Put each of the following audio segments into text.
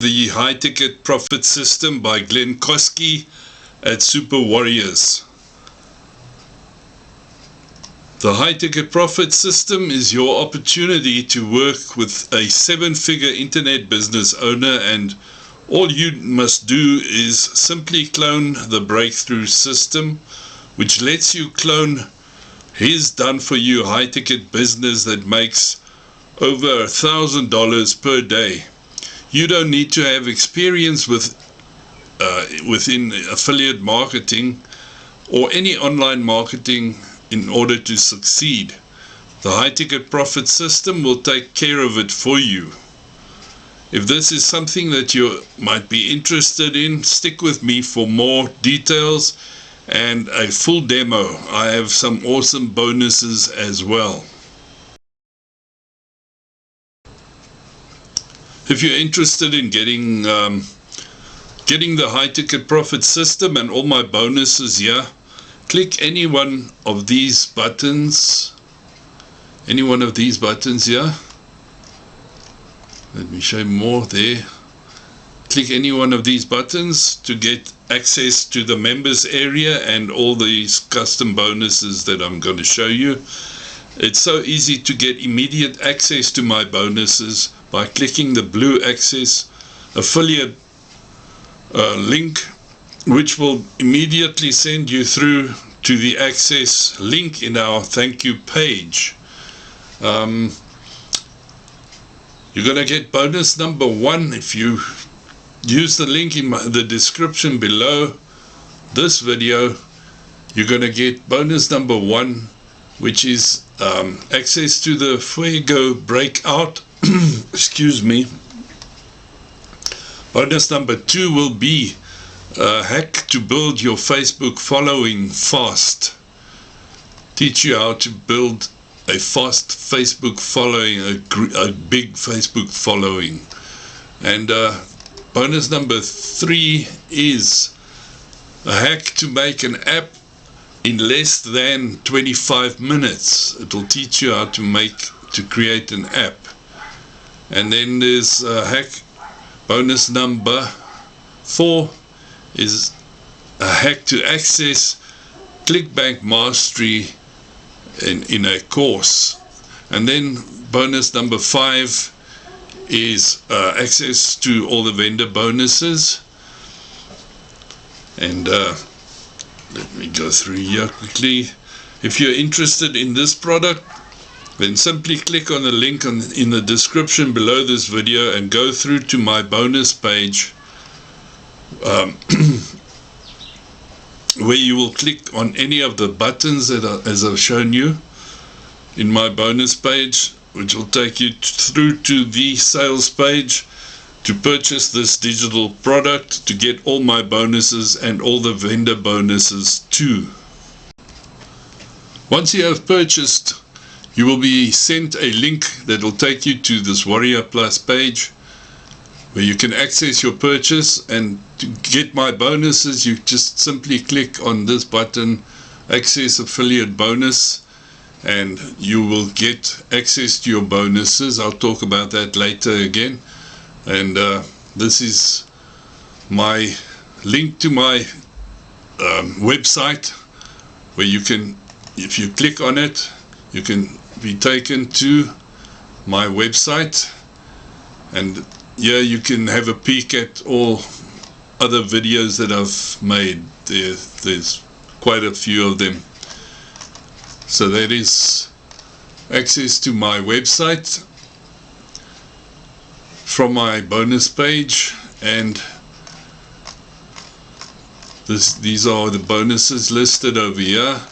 The High Ticket Profit System by Glenn Kosky at Super Warriors. The High Ticket Profit System is your opportunity to work with a 7-figure internet business owner, and all you must do is simply clone the breakthrough system, which lets you clone his done-for-you high-ticket business that makes over $1,000 per day. You don't need to have experience within affiliate marketing or any online marketing in order to succeed. The High Ticket Profit System will take care of it for you. If this is something that you might be interested in, stick with me for more details and a full demo. I have some awesome bonuses as well. If you're interested in getting the High Ticket Profit System and all my bonuses here, click any one of these buttons. Any one of these buttons here. Let me show you more there. Click any one of these buttons to get access to the members area and all these custom bonuses that I'm going to show you. It's so easy to get immediate access to my bonuses by clicking the blue Access affiliate link, which will immediately send you through to the Access link in our thank you page. You're going to get bonus number 1 if you use the link in the description below this video. You're going to get bonus number 1, which is access to the Fuego breakout. Excuse me. Bonus number 2 will be a hack to build your Facebook following fast. Teach you how to build a fast Facebook following, a big Facebook following. And bonus number 3 is a hack to make an app in less than 25 minutes. It will teach you how to create an app. And then there's a hack. Bonus number 4 is a hack to access ClickBank Mastery in a course. And then bonus number 5 is access to all the vendor bonuses. And let me go through here quickly. If you're interested in this product, then simply click on the link in the description below this video and go through to my bonus page, where you will click on any of the buttons as I've shown you in my bonus page, which will take you through to the sales page to purchase this digital product, to get all my bonuses and all the vendor bonuses too. Once you have purchased, you will be sent a link that will take you to this Warrior Plus page, where you can access your purchase. And to get my bonuses, you just simply click on this button, Access Affiliate Bonus, and you will get access to your bonuses. I'll talk about that later again. And this is my link to my website, where you can, if you click on it, you can be taken to my website, and here you can have a peek at all other videos that I've made. There's quite a few of them. So that is access to my website from my bonus page, and these are the bonuses listed over here,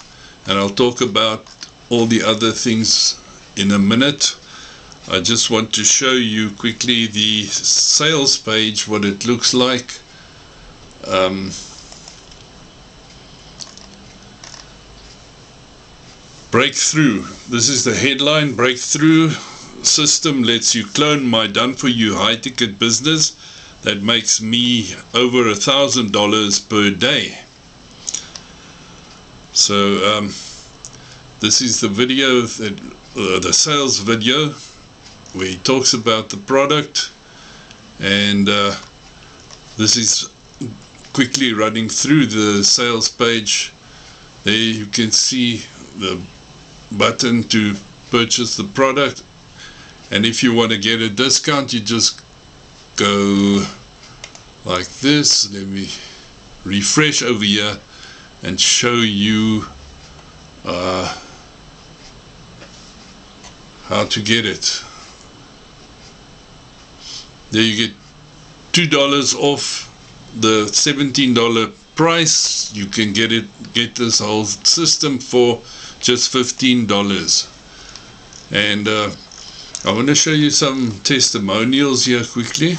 and I'll talk about all the other things in a minute. I just want to show you quickly the sales page, what it looks like. Breakthrough. This is the headline. Breakthrough system lets you clone my done-for-you high-ticket business that makes me over $1,000 per day. So this is the video, the sales video, where he talks about the product and this is quickly running through the sales page. There you can see the button to purchase the product, and if you want to get a discount, you just go like this. Let me refresh over here and show you how to get it. There you get $2 off the $17 price. You can get this whole system for just $15. And I want to show you some testimonials here quickly.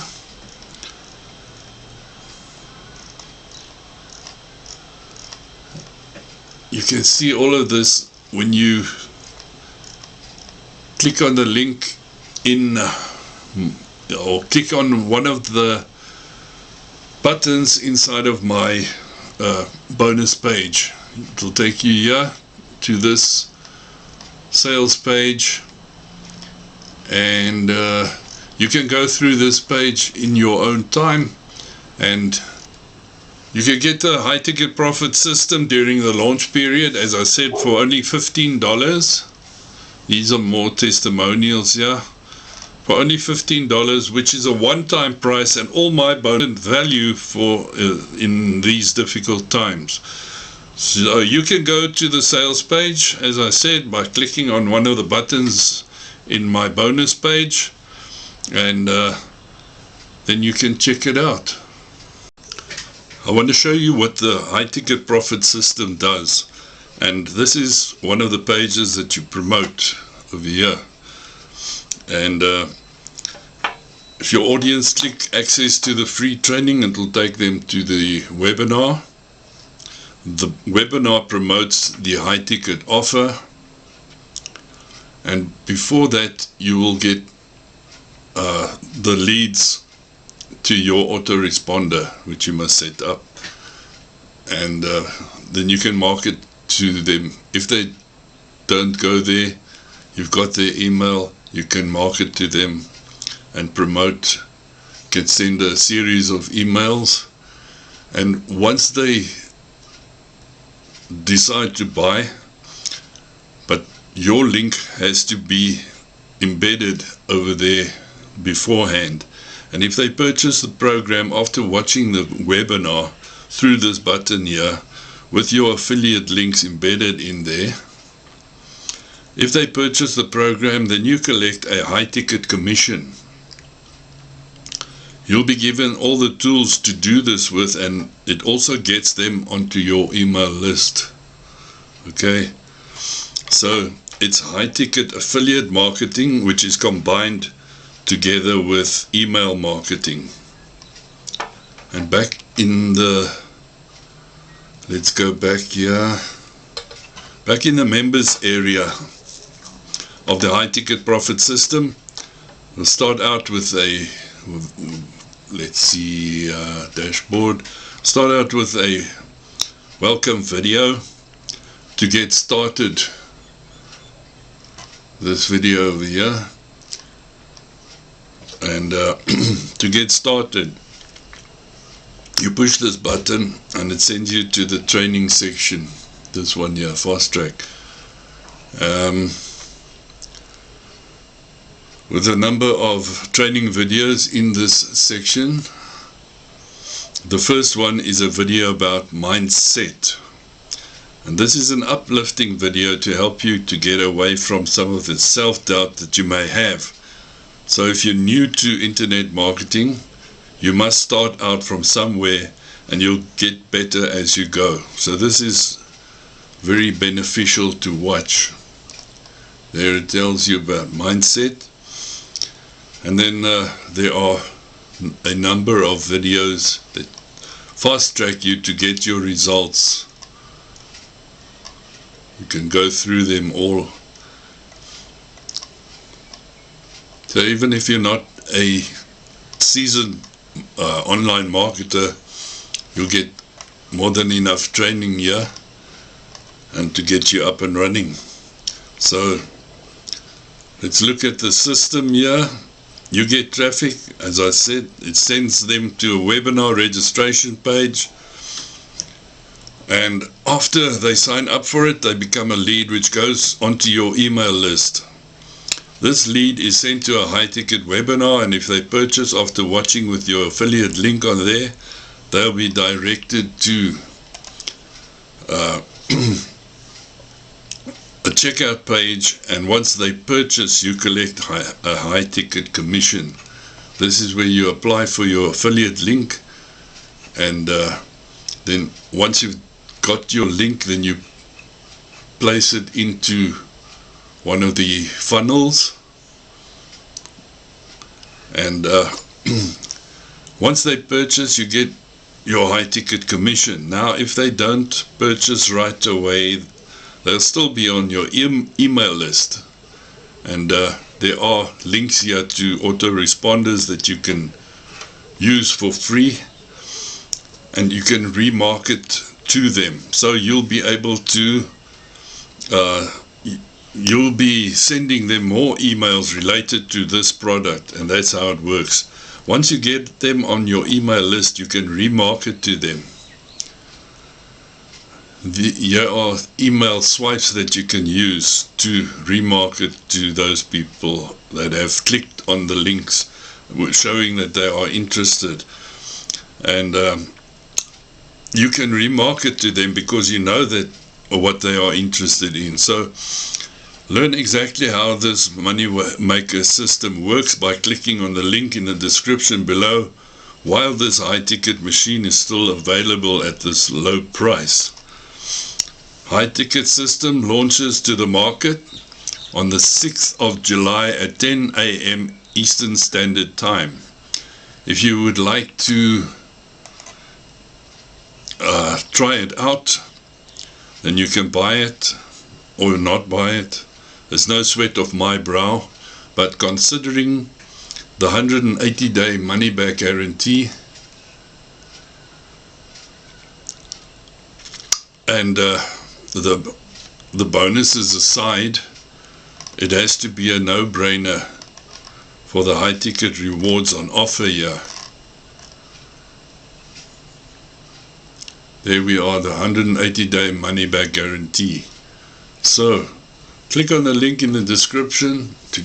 You can see all of this when you click on the link in or click on one of the buttons inside of my bonus page. It will take you here to this sales page, and you can go through this page in your own time, and you can get the high ticket profit system during the launch period, as I said, for only $15. These are more testimonials here. For only $15, which is a one-time price and all my bonus value for in these difficult times. So you can go to the sales page, as I said, by clicking on one of the buttons in my bonus page, and then you can check it out. I want to show you what the high ticket profit system does, and this is one of the pages that you promote over here. And if your audience click access to the free training, it will take them to the webinar. The webinar promotes the high ticket offer, and before that you will get the leads to your autoresponder, which you must set up, and then you can market to them. If they don't go there, you've got their email, you can market to them and promote. You can send a series of emails, and once they decide to buy, but your link has to be embedded over there beforehand, and if they purchase the program after watching the webinar through this button here with your affiliate links embedded in there, if they purchase the program, then you collect a high ticket commission. You'll be given all the tools to do this with, and it also gets them onto your email list. Okay, so it's high ticket affiliate marketing, which is combined together with email marketing. And back in the, let's go back here, back in the members area of the high ticket profit system, we'll start out with a, let's see, dashboard. Start out with a welcome video to get started. This video over here, and to get started you push this button and it sends you to the training section. This one here, fast track, with a number of training videos in this section. The first one is a video about mindset, and this is an uplifting video to help you to get away from some of the self-doubt that you may have. So if you're new to internet marketing, you must start out from somewhere and you'll get better as you go. So this is very beneficial to watch. There it tells you about mindset, and then there are a number of videos that fast track you to get your results. You can go through them all. So even if you're not a seasoned online marketer, you'll get more than enough training here and to get you up and running. So let's look at the system here. You get traffic, as I said, it sends them to a webinar registration page, and after they sign up for it, they become a lead which goes onto your email list. This lead is sent to a high-ticket webinar, and if they purchase after watching with your affiliate link on there, they'll be directed to a checkout page, and once they purchase, you collect a high-ticket commission. This is where you apply for your affiliate link, and then once you've got your link, then you place it into one of the funnels, and once they purchase, you get your high-ticket commission. Now, if they don't purchase right away, they'll still be on your email list, and there are links here to autoresponders that you can use for free, and you can remarket to them. So you'll be able to you'll be sending them more emails related to this product, and that's how it works. Once you get them on your email list, you can remarket to them. Here are email swipes that you can use to remarket to those people that have clicked on the links, showing that they are interested. And you can remarket to them because you know that what they are interested in. So learn exactly how this money maker system works by clicking on the link in the description below, while this high ticket machine is still available at this low price. High ticket system launches to the market on the 6th of July at 10 a.m. Eastern Standard Time. If you would like to try it out, then you can buy it or not buy it. There's no sweat of my brow, but considering the 180-day money-back guarantee and the bonuses aside, it has to be a no-brainer for the high-ticket rewards on offer here. There we are, the 180-day money-back guarantee. So, click on the link in the description to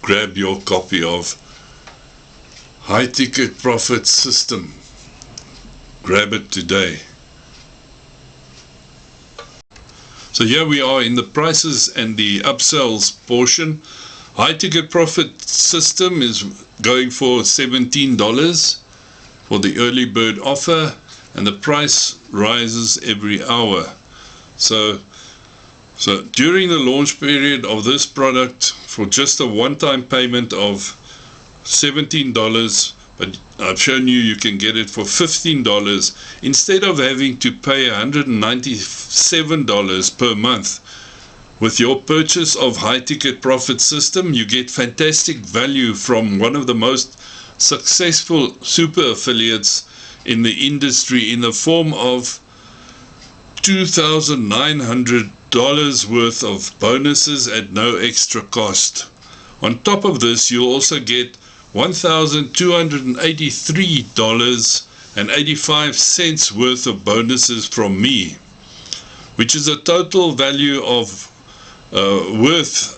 grab your copy of High Ticket Profit System. Grab it today. So here we are in the prices and the upsells portion. High Ticket Profit System is going for $17 for the early bird offer, and the price rises every hour. So during the launch period of this product, for just a one-time payment of $17, but I've shown you can get it for $15 instead of having to pay $197 per month. With your purchase of High Ticket Profit System, you get fantastic value from one of the most successful super affiliates in the industry in the form of $2,900 worth of bonuses at no extra cost. On top of this, you'll also get $1,283.85 worth of bonuses from me, which is a total value of worth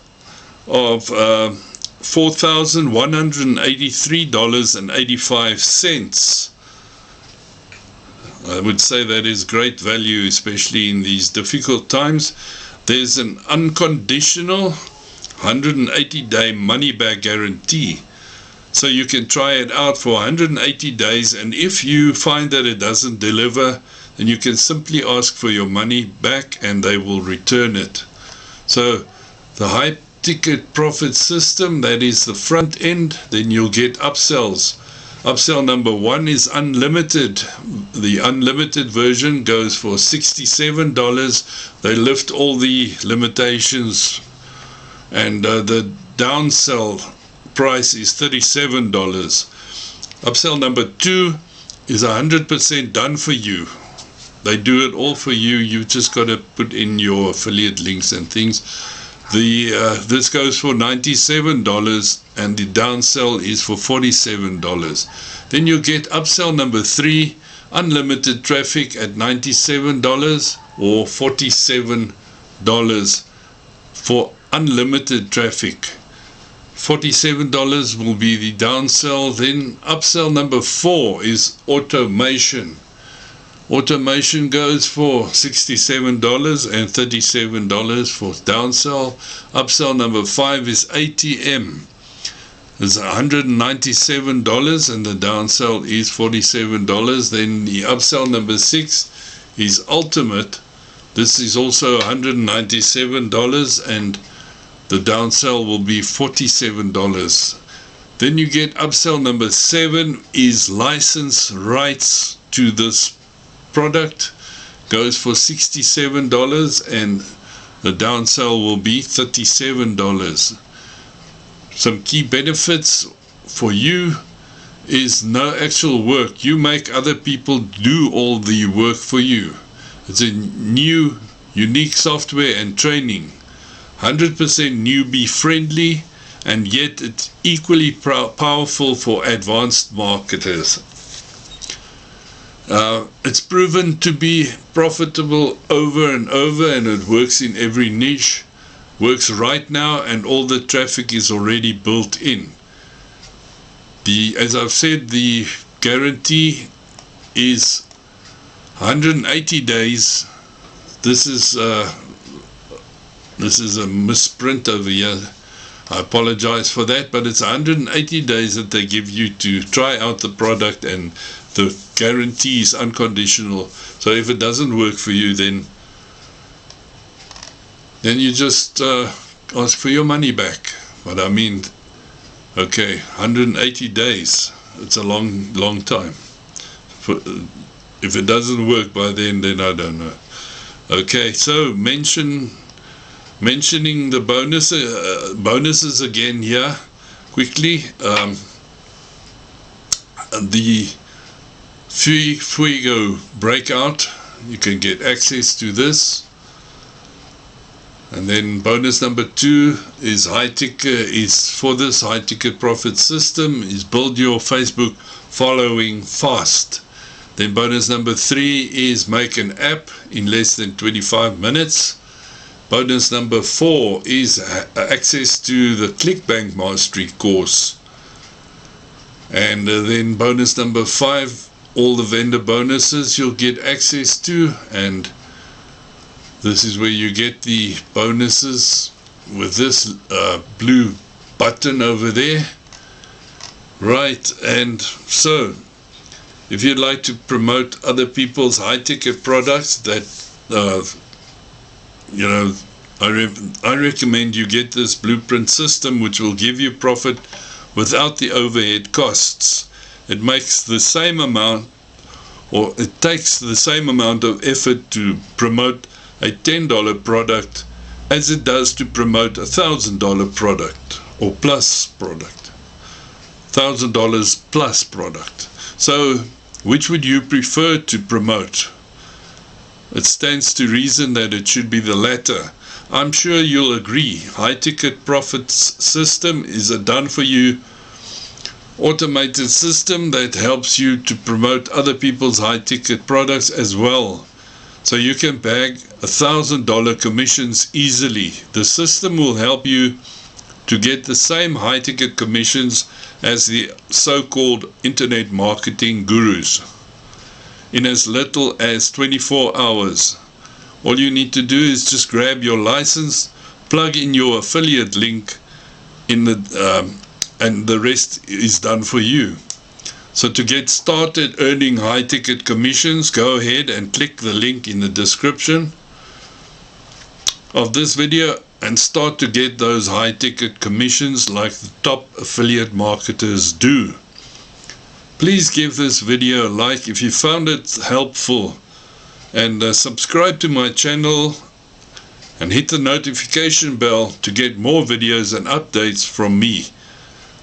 of $4,183.85. I would say that is great value, especially in these difficult times. There's an unconditional 180-day money-back guarantee. So you can try it out for 180 days, and if you find that it doesn't deliver, then you can simply ask for your money back and they will return it. So the High Ticket Profit System, that is the front end. Then you'll get upsells. Upsell number 1 is unlimited. The unlimited version goes for $67. They lift all the limitations, and the downsell price is $37. Upsell number 2 is 100% done for you. They do it all for you. You just got to put in your affiliate links and things. This goes for $97 and the downsell is for $47. Then you get upsell number 3, unlimited traffic at $97 or $47 for unlimited traffic. $47 will be the downsell. Then upsell number 4 is automation. Automation goes for $67 and $37 for downsell. Upsell number 5 is ATM. It's $197 and the downsell is $47. Then the upsell number 6 is ultimate. This is also $197 and the downsell will be $47. Then you get upsell number 7 is license rights to this product, goes for $67 and the downsell will be $37. Some key benefits for you is no actual work. You make other people do all the work for you. It's a new unique software and training, 100% newbie friendly, and yet it's equally powerful for advanced marketers. It's proven to be profitable over and over, and it works in every niche, works right now, and all the traffic is already built in. As I've said, the guarantee is 180 days. This is a misprint over here. I apologize for that, but it's 180 days that they give you to try out the product, and the guarantee is unconditional. So if it doesn't work for you, then you just ask for your money back. But I mean, okay, 180 days, it's a long time. If it doesn't work by then I don't know. Okay, so mentioning the bonuses again here quickly. The Fuego breakout, you can get access to this. And then bonus number 2 is for this high ticket profit system is build your Facebook following fast. Then bonus number 3 is make an app in less than 25 minutes. Bonus number 4 is access to the ClickBank Mastery course. And then bonus number 5, all the vendor bonuses you'll get access to, and this is where you get the bonuses with this blue button over there. Right, and so if you'd like to promote other people's high ticket products that I recommend you get this blueprint system, which will give you profit without the overhead costs. It makes the same amount, or it takes the same amount of effort to promote a $10 product as it does to promote a $1,000 product or plus product, $1,000 plus product. So which would you prefer to promote? It stands to reason that it should be the latter. I'm sure you'll agree. High ticket profits system is a done for you automated system that helps you to promote other people's high ticket products as well. So you can bag $1,000 commissions easily. The system will help you to get the same high ticket commissions as the so-called internet marketing gurus in as little as 24 hours. All you need to do is just grab your license, plug in your affiliate link in and the rest is done for you. So to get started earning high ticket commissions, go ahead and click the link in the description of this video and start to get those high ticket commissions like the top affiliate marketers do. Please give this video a like if you found it helpful, and subscribe to my channel and hit the notification bell to get more videos and updates from me.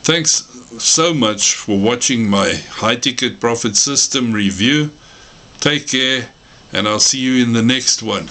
Thanks so much for watching my high ticket profit system review. Take care, and I'll see you in the next one.